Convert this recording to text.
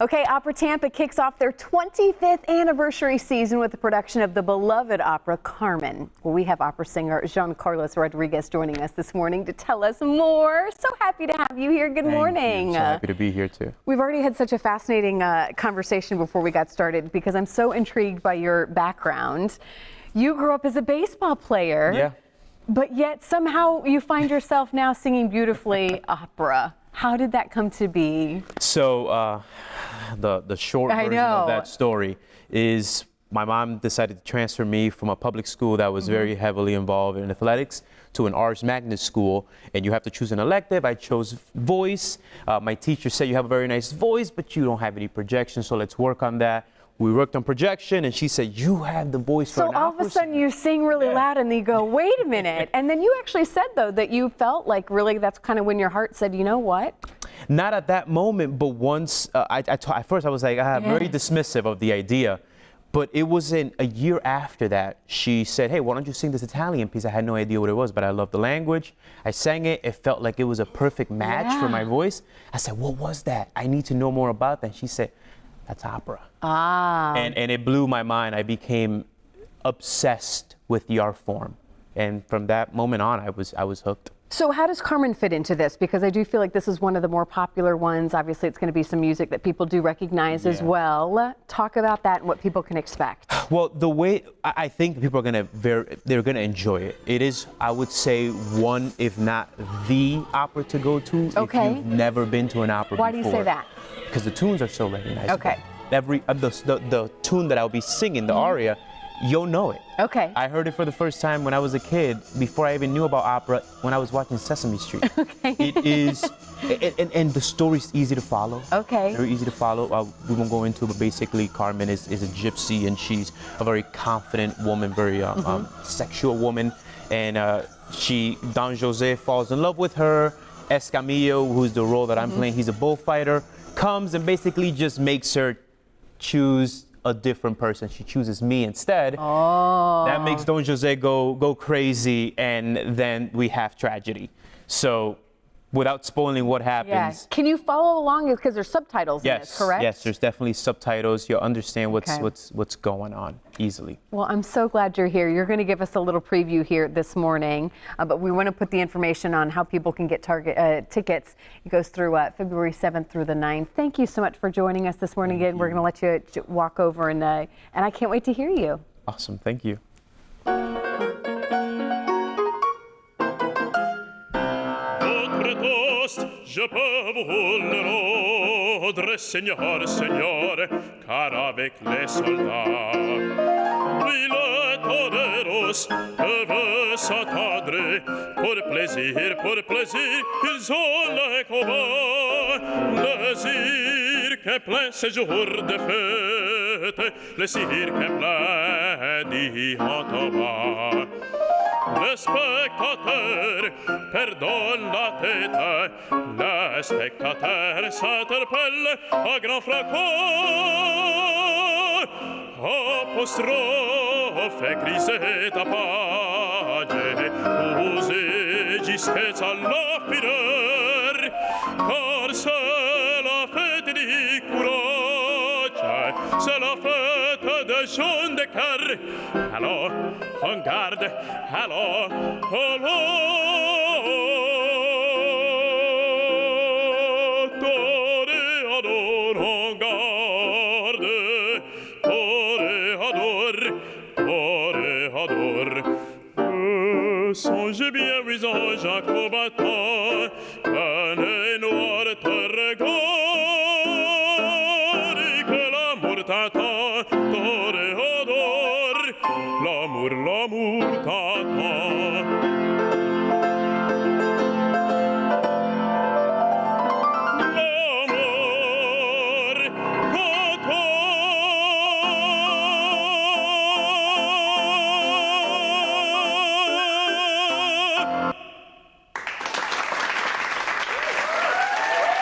Okay, Opera Tampa kicks off their 25th anniversary season with the production of the beloved opera Carmen. Well, we have opera singer Jean Carlos Rodriguez joining us this morning to tell us more. So happy to have you here. Good morning. So happy to be here too. We've already had such a fascinating conversation before we got started because I'm so intrigued by your background. You grew up as a baseball player, Yeah. but yet somehow you find yourself now singing beautifully opera. How did that come to be? So the short version of that story is my mom decided to transfer me from a public school that was very heavily involved in athletics to an Ars Magna school, and you have to choose an elective. I chose voice. My teacher said, you have a very nice voice, but you don't have any projection, so let's work on that. We worked on projection, and she said, you have the voice for an opera. So all of a sudden you sing really loud, and you go, wait a minute. And then you actually said, though, that you felt like really that's kind of when your heart said, you know what? Not at that moment, but once, at first I was like, very dismissive of the idea. But it wasn't a year after that, she said, hey, why don't you sing this Italian piece? I had no idea what it was, but I loved the language. I sang it. It felt like it was a perfect match for my voice. I said, what was that? I need to know more about that. She said, that's opera. And it blew my mind. I became obsessed with the art form. And from that moment on, I was hooked. So how does Carmen fit into this? Because I do feel like this is one of the more popular ones. Obviously, it's going to be some music that people do recognize as well. Talk about that and what people can expect. Well, the way I think people are they're gonna enjoy it. It is, I would say, one, if not the opera to go to if you've never been to an opera before. Why do you say that? Because the tunes are so recognizable. Okay. The tune that I'll be singing, the aria, you'll know it. Okay. I heard it for the first time when I was a kid, before I even knew about opera, when I was watching Sesame Street. Okay. It is, and the story's easy to follow. Okay. Very easy to follow. We won't go into it, but basically Carmen is a gypsy, and she's a very confident woman, very sexual woman. And Don Jose falls in love with her. Escamillo, who's the role that I'm playing, he's a bullfighter, comes and basically just makes her choose a different person. She chooses me instead. That makes Don Jose go crazy, and then we have tragedy. So without spoiling what happens. Can you follow along? Because there's subtitles in this, correct? Yes, there's definitely subtitles. You'll understand what's going on easily. Well, I'm so glad you're here. You're going to give us a little preview here this morning, but we want to put the information on how people can get tickets. It goes through February 7th through the 9th. Thank you so much for joining us this morning. Again, we're going to let you walk over, and I can't wait to hear you. Awesome. Thank you. Je peux vous le rendre, Seigneur, Seigneur, car avec les soldats, lui le toreros peuvent s'attendre, pour plaisir, ils ont les combats, le cirque plein séjour de fête, le cirque plein d'Iantoma. Le spectateur perdonne la tête, le spectateur s'interpelle à grand fracas. Apostrophe grise da pace, posez jusqu'à la fureur, car c'est la fête du courage, c'est la fête des gens de cœur. Alors, on garde, alors, toréador, on garde, toréador. Songez bien, visage combattant, qu'un œil noir te regarde, et que l'amour t'attend, toréador, l'amour t'attend.